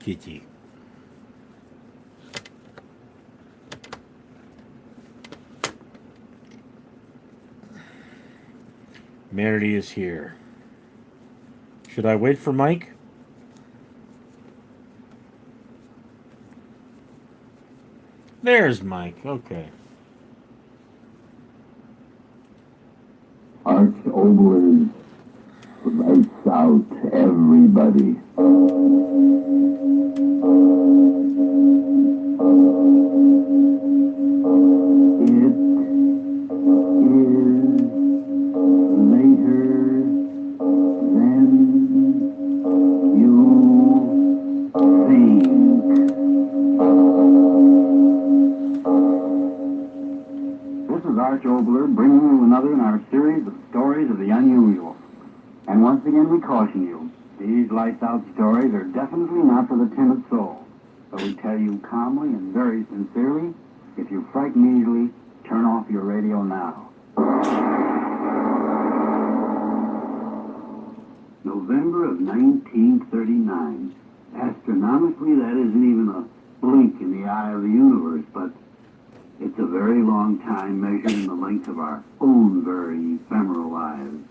Kitty. Mary is here. Should I wait for Mike? There's Mike. Okay. Arch Oblers, lights out, everybody. Bringing you another in our series of stories of the unusual. And once again we caution you, these lights out stories are definitely not for the timid soul. But we tell you calmly and very sincerely, if you're frightened easily, turn off your radio now. November of 1939. Astronomically, that isn't even a blink in the eye of the universe, but it's a very long time measured in the length of our own very ephemeral lives.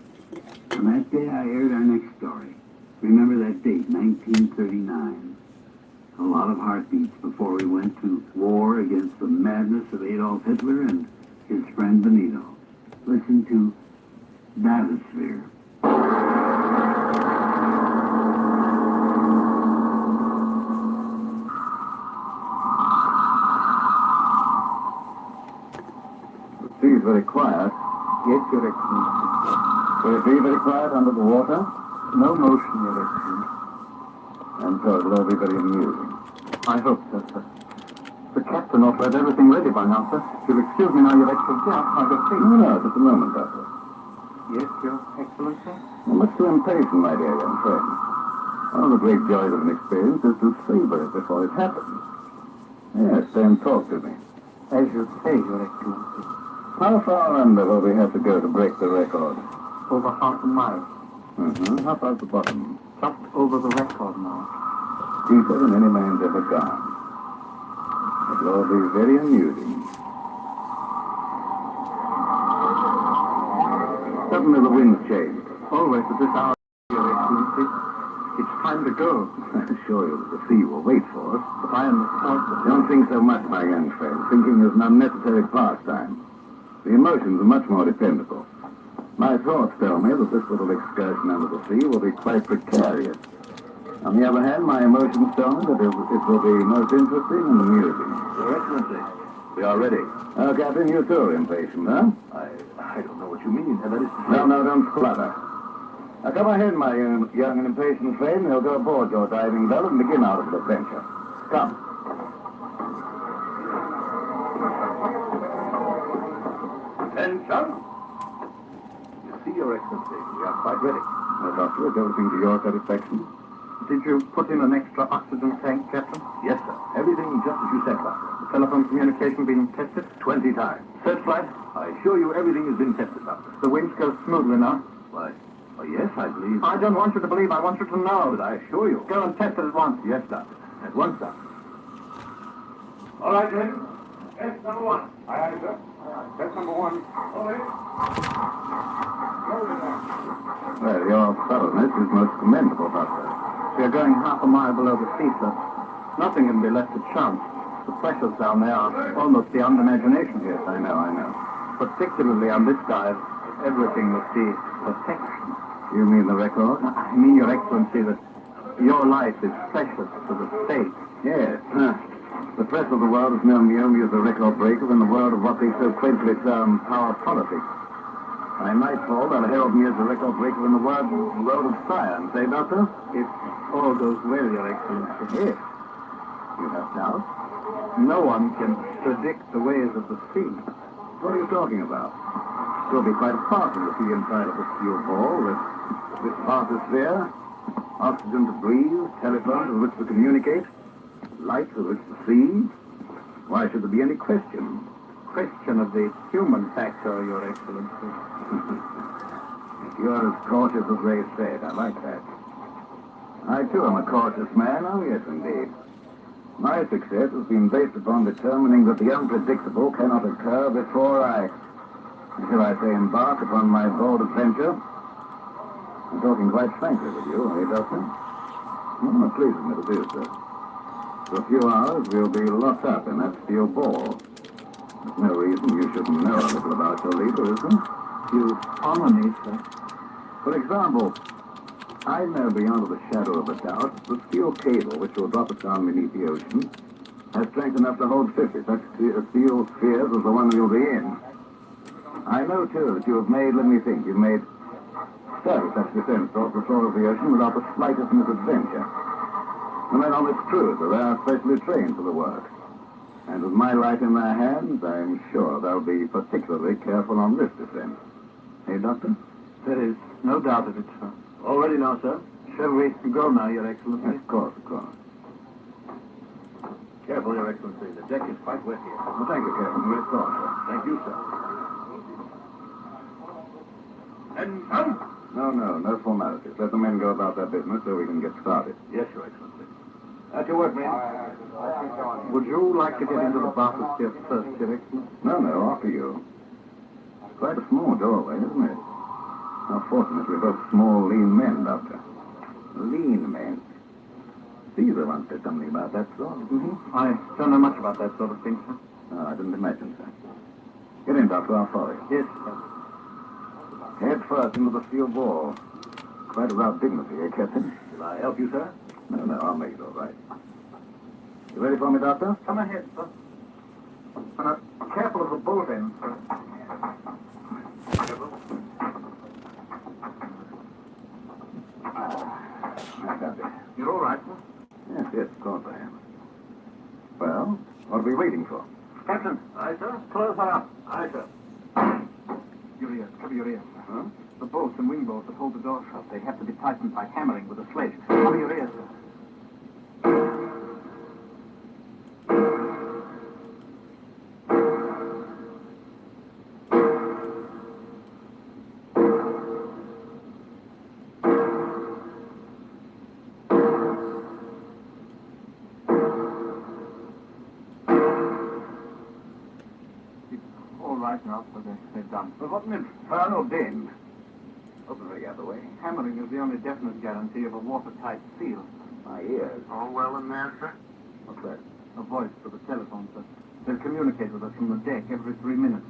On that day, I aired our next story. Remember that date, 1939. A lot of heartbeats before we went to war against the madness of Adolf Hitler and his friend Benito. Listen to Bathysphere. It's very quiet. Yes, Your Excellency. Will it be very quiet under the water? No motion, Your Excellency. And so it will all be very amusing. I hope so, sir. The captain ought to have everything ready by now, sir. If you'll excuse me now, Your Excellency, I'll go see. No, just a moment, Doctor. Yes, Your Excellency? You're much too impatient, my dear young friend. One of the great joys of an experience is to savor it before it happens. Yes, then talk to me. As you say, Your Excellency. How far under will we have to go to break the record? Over half a mile. How far at the bottom? Just over the record mark. Deeper than any man's ever gone. It will all be very amusing. Suddenly the wind changed. Always at this hour, Your Excellency. It's time to go. I assure you that the sea will wait for us. But I am the fourth. Don't think so much, my young friend. Thinking is an unnecessary pastime. The emotions are much more dependable. My thoughts tell me that this little excursion under the sea will be quite precarious. On the other hand, my emotions tell me that it will be most interesting and amusing. Your Excellency, we are ready. Oh, Captain, you too are impatient, huh? I don't know what you mean. That is to say... No, don't splutter. Now, come ahead, my young and impatient friend. We'll go aboard your diving bell and begin our little adventure. Come. Attention! You see, Your Excellency, we are quite ready. Well, Doctor, is everything to your satisfaction? Did you put in an extra oxygen tank, Captain? Yes, sir. Everything just as you said, Doctor. The telephone communication been tested? 20 times. Searchlight? I assure you everything has been tested, Doctor. The winch goes smoothly now? Why? Oh, yes, I believe... I don't want you to believe. I want you to know. But I assure you... Go and test it at once. Yes, Doctor. At once, Doctor. All right, then. Test number one. Aye, aye, sir. Test number one. Well, your thoroughness is most commendable, Doctor. We are going half a mile below the sea, sir. Nothing can be left to chance. The pressures down there are almost beyond imagination. Yes, I know. Particularly on this dive, everything must be perfection. You mean the record? I mean, Your Excellency, that your life is precious to the state. Yes. The press of the world has known me only as a record breaker in the world of what they so quaintly term power politics. By nightfall, they'll herald me as a record breaker in the world of science, eh, Doctor? If all goes well, Your Excellency. Yes. You have doubts? No one can predict the ways of the sea. What are you talking about? It will be quite apart from the sea inside of the steel ball, with this bathysphere, oxygen to breathe, telephones with which to communicate, light with which to see. Why should there be any question? Question of the human factor, Your Excellency. You're as cautious as they said. I like that. I too am a cautious man. Oh, yes, indeed. My success has been based upon determining that the unpredictable cannot occur before shall I say, embark upon my bold adventure. I'm talking quite frankly with you, are you, Doctor? Well, it pleases me to do so. For a few hours, we'll be locked up in that steel ball. There's no reason you shouldn't know a little about your leader, is there? You honor me, sir. For example, I know beyond the shadow of a doubt that the steel cable which will drop us down beneath the ocean has strength enough to hold 50 such steel spheres as the one you'll be in. I know, too, that you have made, let me think, you've made 30 such descents off the floor of the ocean without the slightest misadventure. The men on this cruise are specially trained for the work. And with my life in their hands, I'm sure they'll be particularly careful on this descent. Hey, Doctor? There is no doubt of it, sir. All ready now, sir. Shall we go now, Your Excellency? Of course, of course. Careful, Your Excellency. The deck is quite wet here. Well, thank you, Captain. We're sorry, sir. Thank you, sir. And come! No formalities. Let the men go about their business so we can get started. Yes, Your Excellency. At your work, men. Would you like to get into the bathysphere first, Your Excellency? No, after you. Quite a small doorway, isn't it? How fortunate we're both small, lean men, Doctor. Lean men. Caesar once said something about that sort. Mm-hmm. I don't know much about that sort of thing, sir. No, I didn't imagine, sir. Get in, Doctor. I'll follow you. Yes, sir. Head first into the steel ball. Quite without dignity, eh, Captain? Shall I help you, sir? No, I'll make it all right. You ready for me, Doctor? Come ahead, sir. And careful of the boat end, sir. I got it. You're all right, sir? Yes, of course I am. Well, what are we waiting for? Captain. Aye, sir. Close her up. Aye, sir. Your ears. Cover your ears, sir. Huh? The bolts and wing bolts that hold the door shut, they have to be tightened by hammering with a sledge. Cover your ears, sir. All right now, so they're done. But what an infernal din. Open the other way. Hammering is the only definite guarantee of a watertight seal. My ears. All well in there, sir? What's that? A voice for the telephone, sir. They'll communicate with us from the deck every 3 minutes.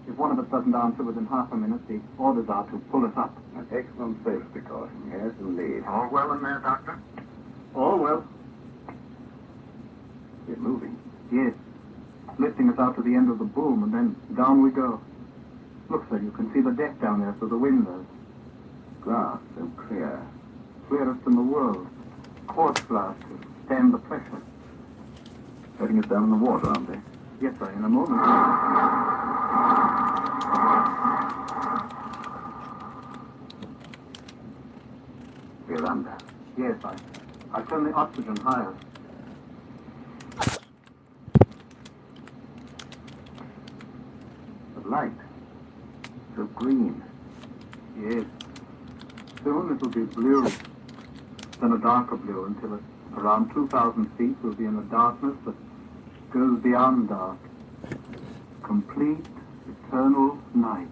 If one of us doesn't answer within half a minute, the orders are to pull us up. An excellent safety precaution. Yes, indeed. All well in there, Doctor? All well. You're moving. Yes. Lifting us out to the end of the boom, and then down we go. Look, sir, you can see the deck down there through the windows. Glass so clear. Clearest in the world. Quartz glass to stand the pressure. Setting us down in the water, aren't they? Yes, sir, in a moment. We're under. Yes, I turn the oxygen higher. The light. So green. Yes. Soon it'll be blue, then a darker blue, until at around 2,000 feet we'll be in a darkness that goes beyond dark. Complete, eternal night.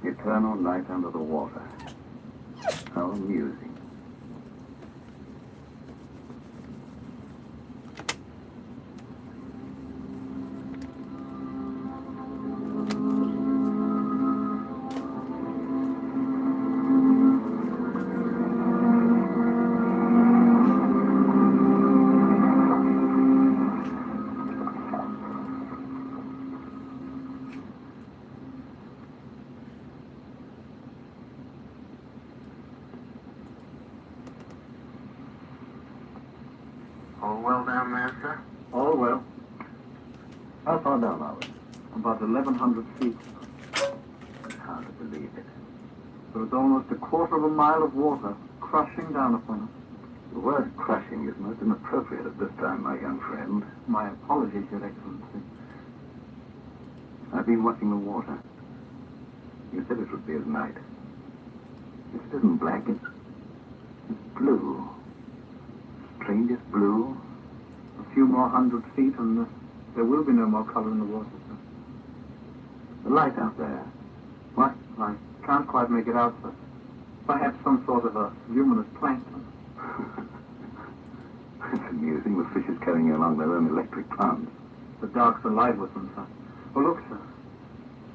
Eternal night under the water. How amusing. All well down there, sir? All well. How far down are we? About 1,100 feet. It's hard to believe it. There's almost a quarter of a mile of water crushing down upon us. The word crushing is most inappropriate at this time, my young friend. My apologies, Your Excellency. I've been watching the water. You said it would be at night. It isn't black, it's blue. more 100 feet and there will be no more color in the water, sir. The light out there. What? I can't quite make it out, sir. Perhaps some sort of a luminous plankton. It's amusing. The fish is carrying you along their own electric plants. The dark's alive with them, sir. Oh, look, sir.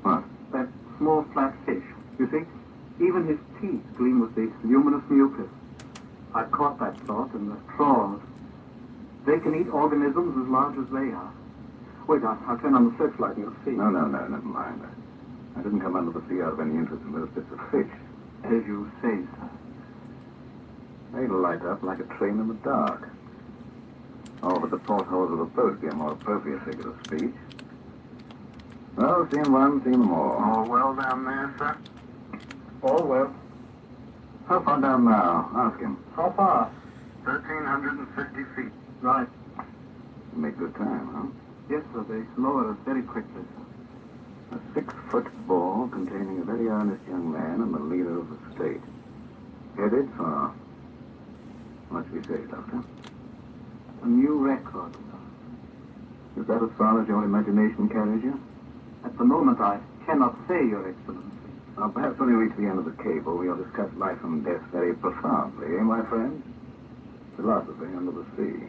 What? That small flat fish. You see? Even his teeth gleam with the luminous mucus. I caught that thought in the trawls. They can eat organisms as large as they are. Wait, I'll turn on the searchlight and you'll see. No, never mind. I didn't come under the sea out of any interest in those bits of fish. As you say, sir. They light up like a train in the dark. Oh, but the portholes of a boat would be a more appropriate figure of speech. Well, seeing one, seeing them all. All well down there, sir? All well. How far down now? Ask him. How far? 1,350 feet. Right. You make good time, huh? Yes, sir. They lower us very quickly, sir. A 6-foot ball containing a very earnest young man and the leader of the state. Headed for... what should we say, Doctor? A new record, sir. Is that as far as your imagination carries you? At the moment, I cannot say, Your Excellency. Well, perhaps when we reach the end of the cable, we'll discuss life and death very profoundly, eh, my friend? Philosophy under the sea.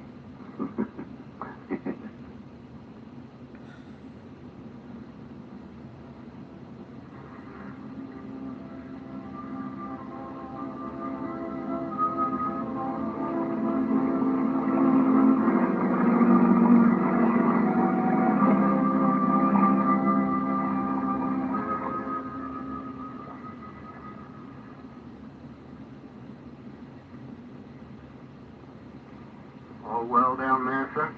All well down there, sir?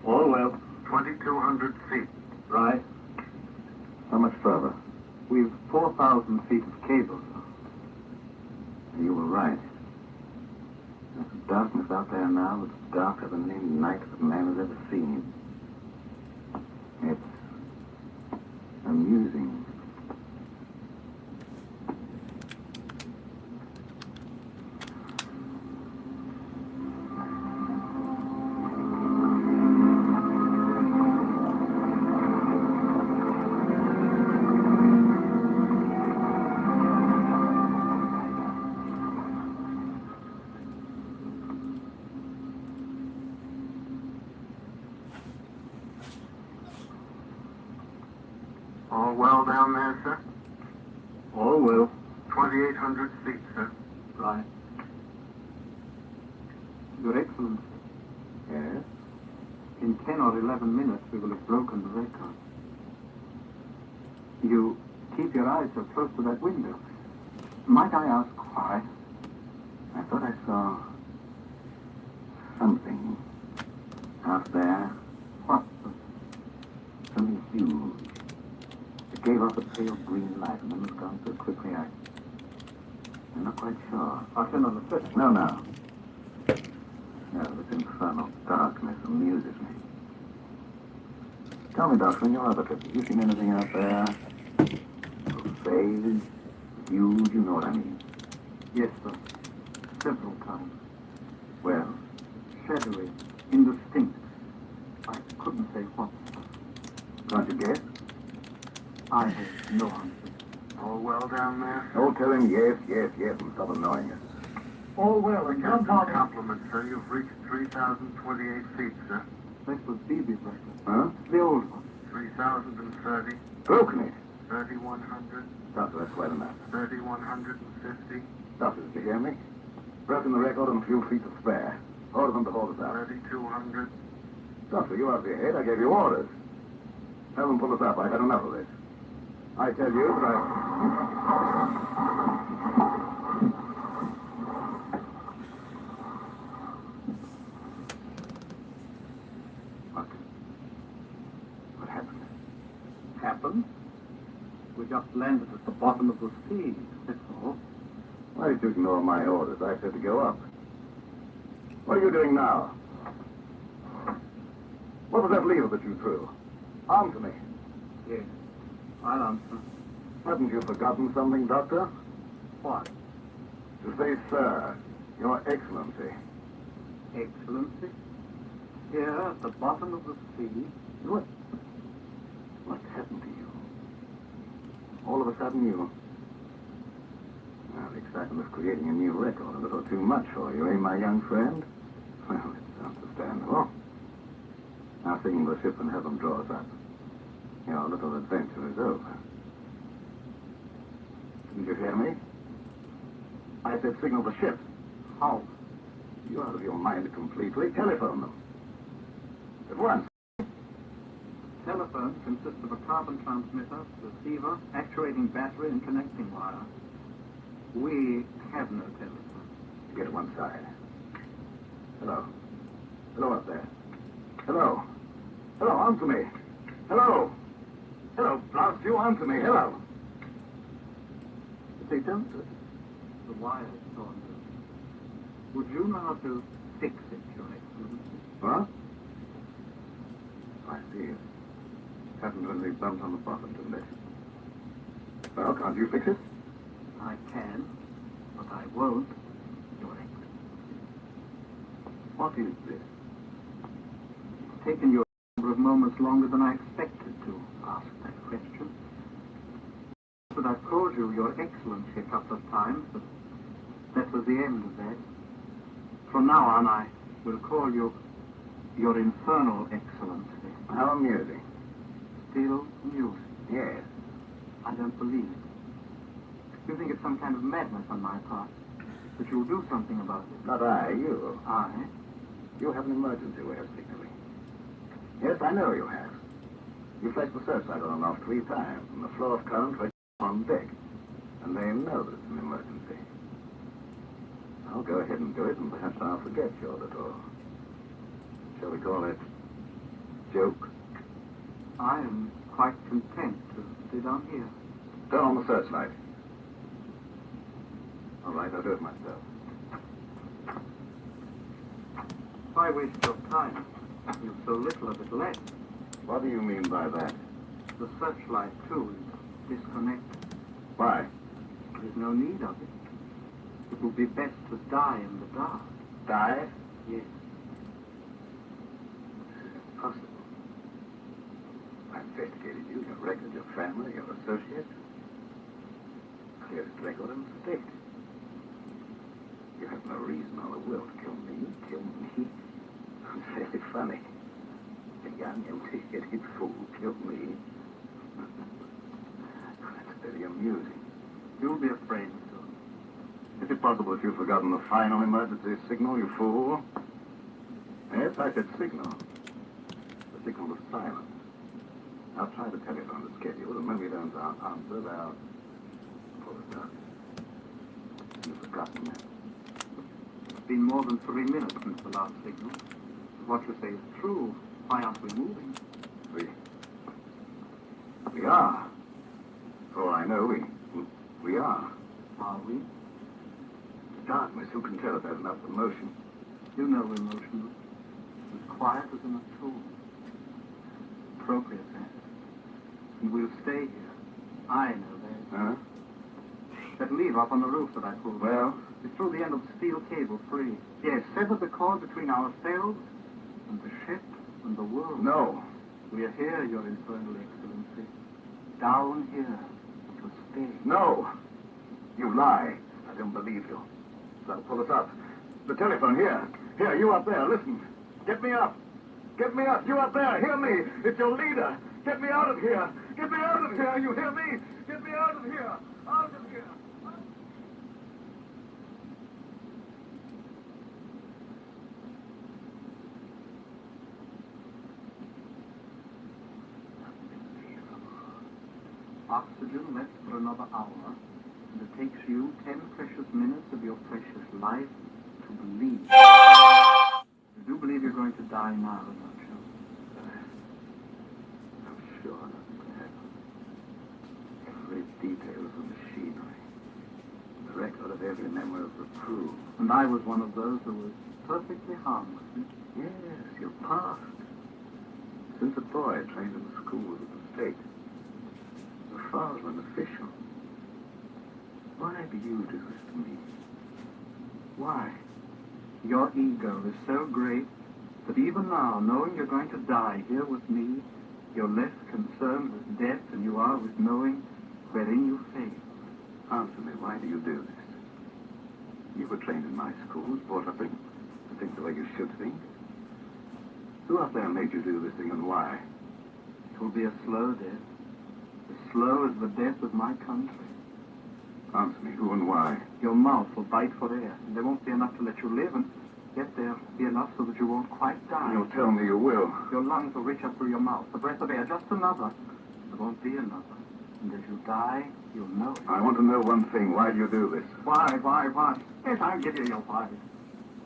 All well. 2,200 feet. Right. How much further? We've 4,000 feet of cable, sir. You were right. There's a darkness out there now that's darker than any night that man has ever seen. It's amusing. All well down there, sir? All well. 2,800 feet, sir. Right. Your Excellency, Yes? in 10 or 11 minutes we will have broken the record. You keep your eyes so close to that window. Might I ask why? I thought I saw something out there. What? Something huge. It gave off a pale green light and then was gone so quickly I'm not quite sure. I'll turn on the switch. No. No, this infernal darkness amuses me. Tell me, Doctor, in your other trip, have you seen anything out there? Phase, huge, you know what I mean. Yes, sir. Several times. Well, Shadowy, indistinct. I couldn't say what, sir. can't you guess? I have no answer. All well down there? Oh, tell him yes, and stop annoying us. All well, and Captain, compliments, sir. You've reached 3,028 feet, sir. That was BB's record. Huh? The old one. 3,030, Broken it. 3,100, Doctor, that's quite enough. 3,150, Doctor, did you hear me? Broken the record and a few feet to spare. Order them to hold us out. 3,200. Doctor, you out of your head. I gave you orders. Have them pull us up. I've had enough of this. I tell you that What happened? Happened? We just landed at the bottom of the sea, that's all. Why did you ignore my orders? I said to go up. What are you doing now? What was that lever that you threw? Answer me. Yes, I'll answer. Haven't you forgotten something, Doctor? What? To say, sir, Your Excellency. Excellency? Here at the bottom of the sea. What's happened to you? All of a sudden you... Well, the excitement of creating a new record a little too much for you, eh, my young friend? Well, it's understandable. Now signal the ship and have them draw us up. Your little adventure is over. Didn't you hear me? I said signal the ship. How? You're out of your mind completely. Telephone them. At once. Telephone consists of a carbon transmitter, receiver, actuating battery, and connecting wire. We have no telephone. Get one side. Hello. Hello up there. Hello. Hello, answer me. Hello. Hello, blast you, answer me. Hello. If they don't, the wire is torn loose. Would you know how to fix it, Your Excellency? What? I see. Happened when we bumped on the bottom, didn't it? Well, can't you fix it? I can, but I won't, Your Excellency. What is this? It's taken you a number of moments longer than I expected to ask that question. But I've called you Your Excellency a couple of times, but that was the end of that. From now on, I will call you Your Infernal Excellency. How amusing. Still amusing. Yes. I don't believe it. You think it's some kind of madness on my part, but you'll do something about it. Not I, you. I? You have an emergency way of signaling. Yes, I know you have. You flashed the searchlight on and off 3 times, and the flow of current went on deck. And they know that it's an emergency. I'll go ahead and do it, and perhaps I'll forget your little... Shall we call it... joke? I am quite content to stay down here. Turn on the searchlight. All right, I'll do it myself. Why waste your time? You've so little of it left. What do you mean by that? The searchlight, too, is disconnected. Why? There's no need of it. It will be best to die in the dark. Die? Yes. This is impossible. I investigated you, your record, your family, your associates. Clearest record in the state. You have no reason or the will to kill me. Kill me? It's very funny. A young, empty-headed fool killed me. That's very amusing. You'll be afraid soon. Is it possible that you've forgotten the final emergency signal, you fool? Yes, I said signal. The signal was silent. I'll try the telephone to schedule, and when we don't answer, they'll pull us up. You've forgotten that. It's been more than 3 minutes since the last signal. If what you say is true, why aren't we moving? We are. For all I know, we are. Are we? Darkness, who can tell if there's enough emotion? You know we're motionless. As quiet as in a tomb. Appropriate, then. And we'll stay here. I know that. Huh? That lever up on the roof that I pulled. Well? We threw the end of the steel cable free. Yes, severed the cord between ourselves and the ship and the world. No. We are here, Your Infernal Excellency. Down here. To stay. No. You lie. I don't believe you. They'll pull us up. The telephone, here. Here, you up there, listen. Get me up. Get me up. You up there, hear me. It's your leader. Get me out of here. Get me out of here. You hear me? Get me out of here. Out of here. Oxygen left for another hour, and it takes you 10 precious minutes of your precious life to believe. You do believe you're going to die now, don't you? I'm sure nothing can happen. Every detail of the machinery, the record of every member of the crew. And I was one of those who was perfectly harmless. Yes, you're past. Since a boy trained in the schools of the state. A father, an official. Why do you do this to me? Why? Your ego is so great But even now, knowing you're going to die here with me, you're less concerned with death than you are with knowing wherein you fail. Answer me, why do you do this? You were trained in my schools, brought up to think the way you should think. Who up there made you do this thing and why? It will be a slow death. As slow as the death of my country. Answer me, who and why? Your mouth will bite for air, and there won't be enough to let you live, and yet there'll be enough so that you won't quite die. You'll tell me you will. Your lungs will reach up through your mouth, a breath of air, just another. There won't be another. And as you die, you'll know it. I want to know one thing. Why do you do this? Why? Yes, I'll give you your why.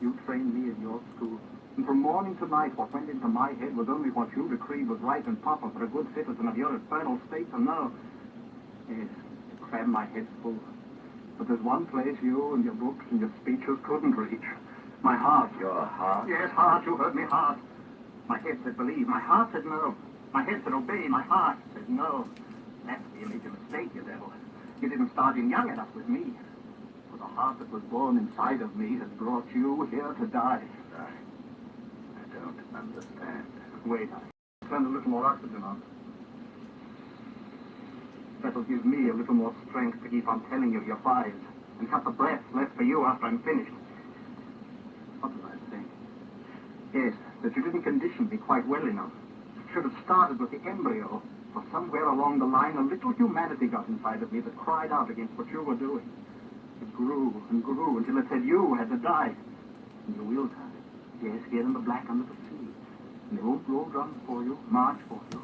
You trained me in your school. And from morning to night, what went into my head was only what you decreed was right and proper for a good citizen of your eternal state to know. Yes, it crammed my head full. But there's one place you and your books and your speeches couldn't reach. My heart. Your heart? Yes, heart. You heard me, heart. My head said believe. My heart said no. My head said obey. My heart said no. That's the image of mistake, you devil. You didn't start in young enough with me. For the heart that was born inside of me has brought you here to die. I don't understand. Wait, I turn a little more oxygen on. That'll give me a little more strength to keep on telling you your whys and cut the breath left for you after I'm finished. What was I saying? Yes, that you didn't condition me quite well enough. Should have started with the embryo, for somewhere along the line a little humanity got inside of me that cried out against what you were doing. It grew and grew until it said you had to die. And you will die. Yes, here in the black under the sea. And they won't blow drums for you, march for you.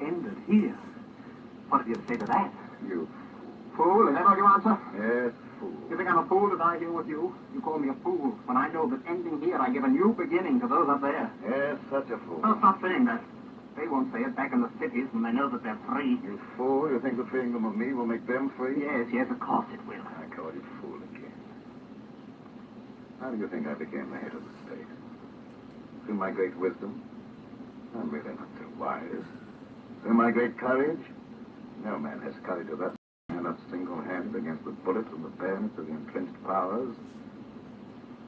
Ended here. What have you to say to that? You Fool, is that all you answer? Yes, fool. You think I'm a fool to die here with you? You call me a fool when I know that ending here I give a new beginning to those up there. Yes, such a fool. Oh, stop saying that. They won't say it back in the cities when they know that they're free. You fool, you think the freeing them of me will make them free? Yes, of course it will. I call you fool again. How do you think I became the head of the state? Through my great wisdom? I'm really not so wise. Through my great courage? No man has courage of that stand up single-handed against the bullets and the bayonets of the entrenched powers.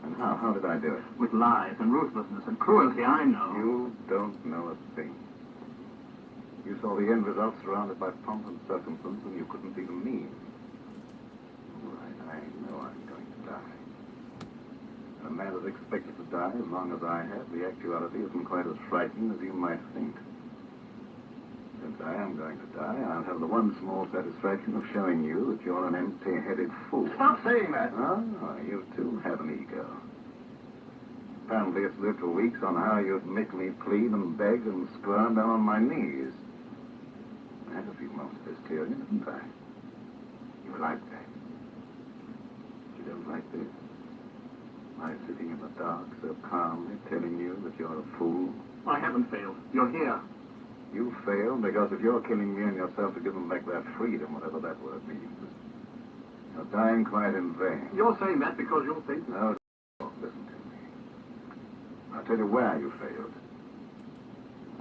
And how did I do it? With lies and ruthlessness and cruelty, I know. You don't know a thing. You saw the end result surrounded by pomp and circumstance, and you couldn't see the means. All right, I know I'm going to die. A man is expected to die as long as I have. The actuality isn't quite as frightening as you might think. Since I am going to die, I'll have the one small satisfaction of showing you that you're an empty-headed fool. Stop saying that. Oh, you too have an ego. Apparently it's lived for weeks on how you'd make me plead and beg and squirm down on my knees. I had a few moments of hysteria, didn't I? You like that. You don't like this. My sitting in the dark so calmly telling you that you're a fool. I haven't failed. You're here. You failed because if you're killing me and yourself to give them back their freedom, whatever that word means, you're dying quite in vain. You're saying that because you think... No, listen to me. I'll tell you where you failed.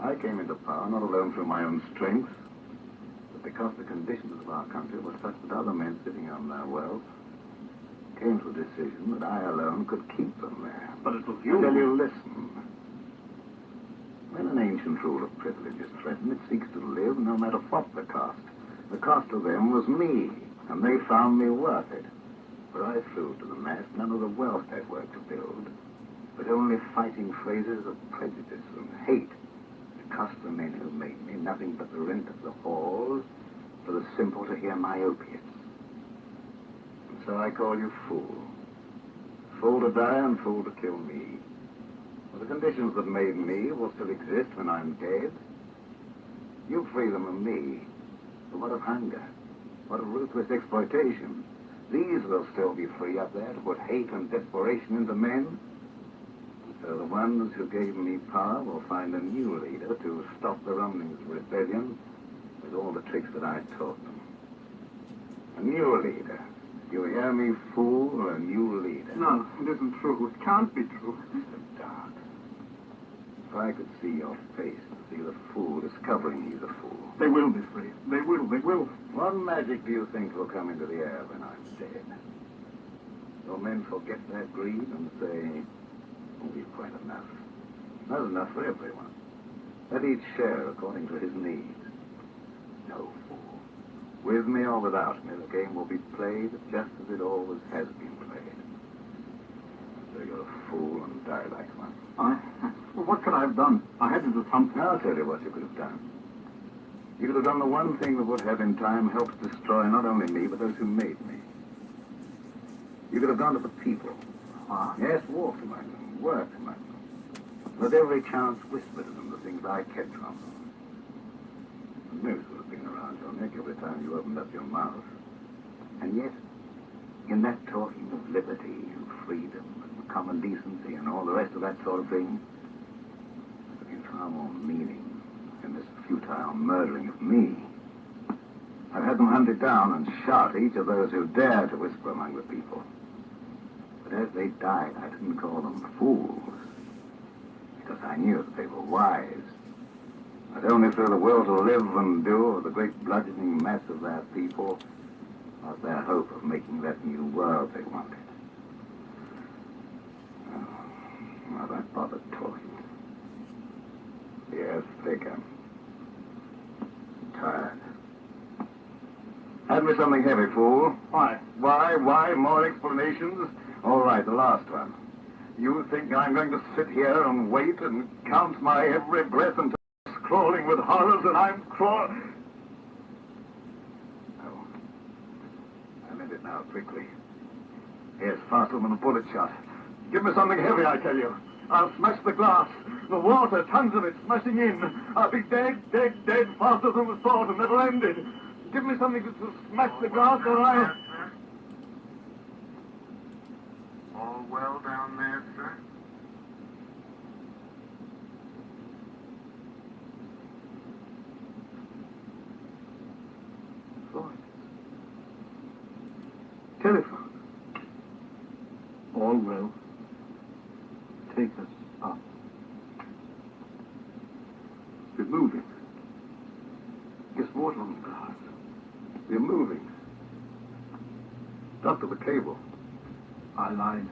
I came into power not alone through my own strength, but because the conditions of our country were such that other men sitting on their wealth came to a decision that I alone could keep them there. But it was Till you. you listen. When an ancient rule of privilege is threatened, it seeks to live no matter what the cost. The cost to them was me, and they found me worth it. For I threw to the mass none of the wealth they'd worked to build, but only fighting phrases of prejudice and hate that cost the men who made me nothing but the rent of the halls for the simple to hear my opiates. And so I call you fool. Fool to die and fool to kill me. The conditions that made me will still exist when I'm dead. You free them of me. But what of hunger? What of ruthless exploitation? These will still be free up there to put hate and desperation into men. So the ones who gave me power will find a new leader to stop the rumblings of rebellion with all the tricks that I taught them. A new leader. You hear me, fool? A new leader. No, it isn't true. It can't be true. So dark. If I could see your face and see the fool discovering he's a fool. They will be free. They will. What magic do you think will come into the air when I'm dead? Will men forget their greed and say, oh, we've quite enough. Not enough for everyone. Let each share according to his needs. No fool. With me or without me, the game will be played just as it always has been played. So you're a fool and die like one. Well, what could I have done? I had to do something. I'll tell you what you could have done. You could have done the one thing that would have in time helped destroy not only me, but those who made me. You could have gone to the people. Yes, walked among them, worked among them. With every chance whispered to them the things I kept from them. The news would have been around your neck every time you opened up your mouth. And yet, in that talking of liberty and freedom and common decency and all the rest of that sort of thing, there's been far more meaning in this futile murdering of me. I've had them hunted down and shot each of those who dared to whisper among the people. But as they died, I didn't call them fools, because I knew that they were wise. That only through the will to live and do of the great bludgeoning mass of their people was their hope of making that new world they wanted. Oh, not I bothered talking. Yes, think I'm tired. Hand me something heavy, fool. Why? Why? More explanations? All right, the last one. You think I'm going to sit here and wait and count my every breath until it's crawling with horrors and I'm crawling? No. I'm in it now, quickly. Here's faster than a bullet shot. Give me something heavy, I tell you. I'll smash the glass. The water, tons of it, smashing in. I'll be dead, faster than the sword and never ended. Give me something to smash the glass or I... All well down there, sir? Voice. Telephone. All well. Take us up. We're moving. There's water on the glass. We're moving. Up to the cable. I lied.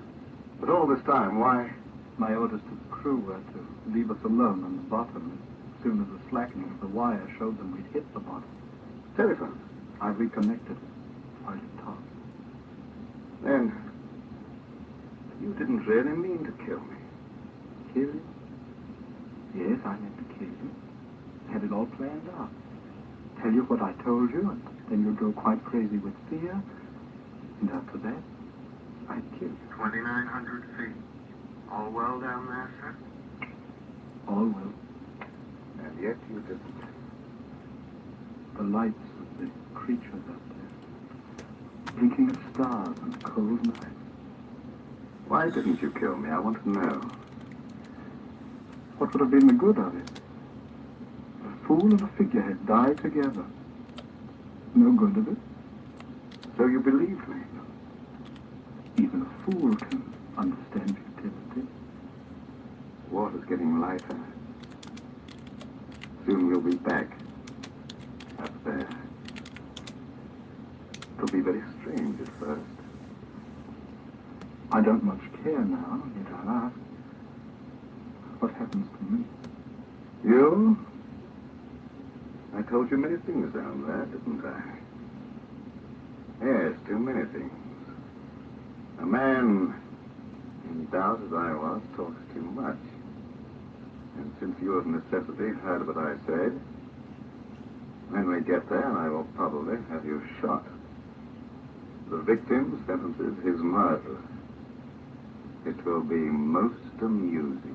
But all this time, why? My orders to the crew were to leave us alone on the bottom as soon as the slackening of the wire showed them we'd hit the bottom. Telephone. I reconnected it while you talked. Then, you didn't really mean to kill me. Kill you? Yes, I meant to kill you. Had it all planned out. Tell you what I told you, and then you'd go quite crazy with fear. And after that, I'd kill you. 2,900 feet. All well down there, sir? All well. And yet you didn't. The lights of the creatures up there. Blinking of stars on cold nights. Why didn't you kill me? I want to know. What would have been the good of it? A fool and a figurehead die together. No good of it. So you believed me? Even a fool can understand futility. Water's getting lighter. Soon you'll be back. Up there. It'll be very strange at first. I don't much care now, yet I'll ask. What happens to me? You? I told you many things down there, didn't I? Yes, too many things. A man, in doubt as I was, talks too much. And since you of necessity heard what I said, when we get there, I will probably have you shot. The victim sentences his murderer. It will be most amusing.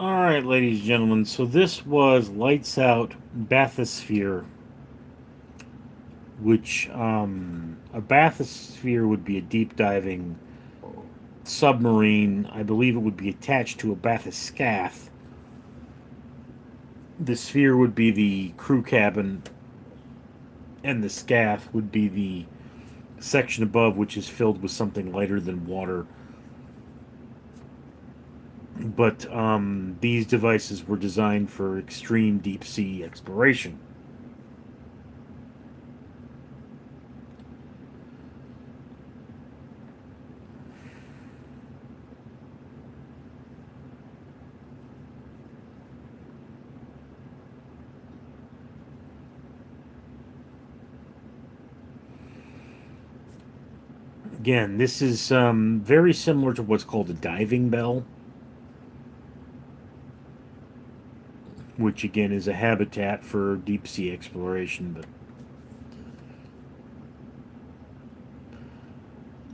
Alright, ladies and gentlemen, so this was Lights Out Bathysphere. which a bathysphere would be a deep diving submarine. I believe it would be attached to a bathyscath. The sphere would be the crew cabin, and the scath would be the section above, which is filled with something lighter than water. But these devices were designed for extreme deep sea exploration. Again, this is very similar to what's called a diving bell, which again is a habitat for deep sea exploration. But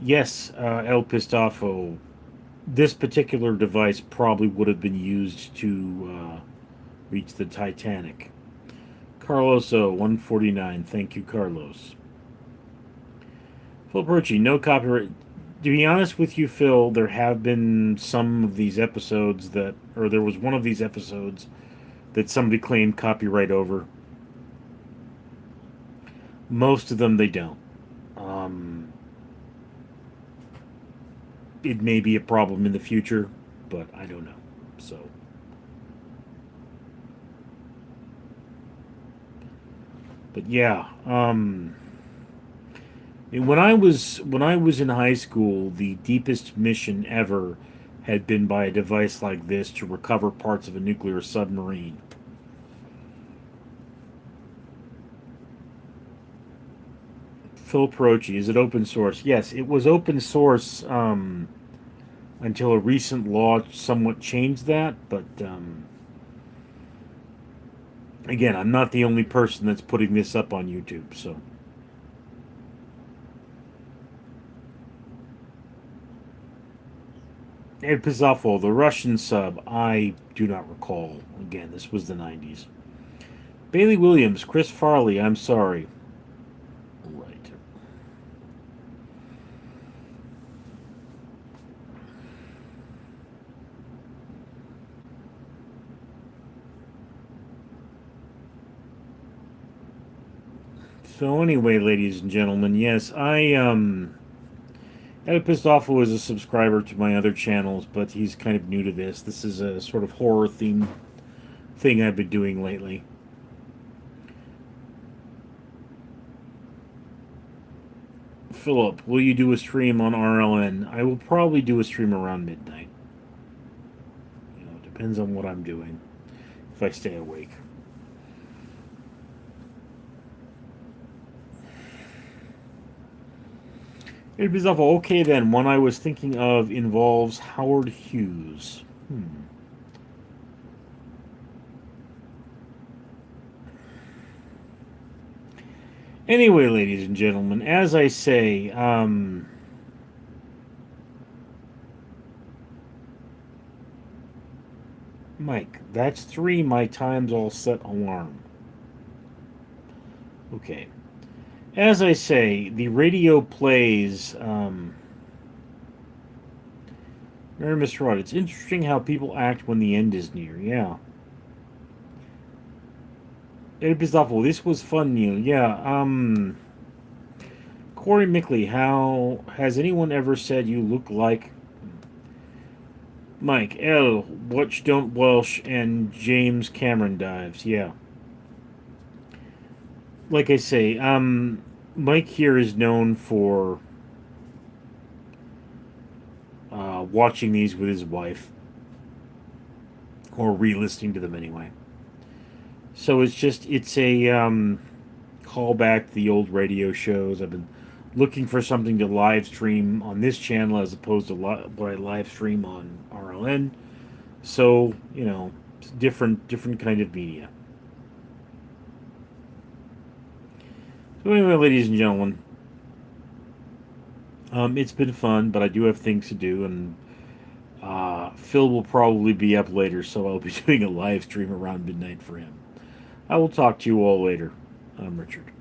yes, El Pistafo, this particular device probably would have been used to reach the Titanic. Carloso 149, thank you, Carlos. Phil Perchi, no copyright. To be honest with you, Phil, there have been some of these episodes that, or there was one of these episodes that somebody claimed copyright over. Most of them they don't. It may be a problem in the future, but I don't know. So, but yeah. When I was in high school, the deepest mission ever had been by a device like this to recover parts of a nuclear submarine. Phil Perochi, is it open source? Yes, it was open source until a recent law somewhat changed that, but again, I'm not the only person that's putting this up on YouTube, so. Ed Pizzoffo, the Russian sub, I do not recall. Again, this was the 90s. Bailey Williams, Chris Farley, I'm sorry. Right. So anyway, ladies and gentlemen, yes, Ed Pistofo is a subscriber to my other channels, but he's kind of new to this. This is a sort of horror theme thing I've been doing lately. Philip, will you do a stream on RLN? I will probably do a stream around midnight. You know, it depends on what I'm doing. If I stay awake. It'd be awful. Okay, then. One I was thinking of involves Howard Hughes. Anyway, ladies and gentlemen, as I say, Mike, that's 3 my time's all set alarm. Okay. As I say, the radio plays, Mary Mr. Rod, it's interesting how people act when the end is near. Yeah. This was fun, Neil. Yeah, Corey Mickley, how has anyone ever said you look like Mike L. Watch Don't Welsh and James Cameron Dives? Yeah. Like I say, Mike here is known for watching these with his wife, or re-listening to them anyway. So it's a callback to the old radio shows. I've been looking for something to live stream on this channel as opposed to what I live stream on RLN. So, you know, it's different kind of media. So anyway, ladies and gentlemen, it's been fun, but I do have things to do, and Phil will probably be up later, so I'll be doing a live stream around midnight for him. I will talk to you all later. I'm Richard.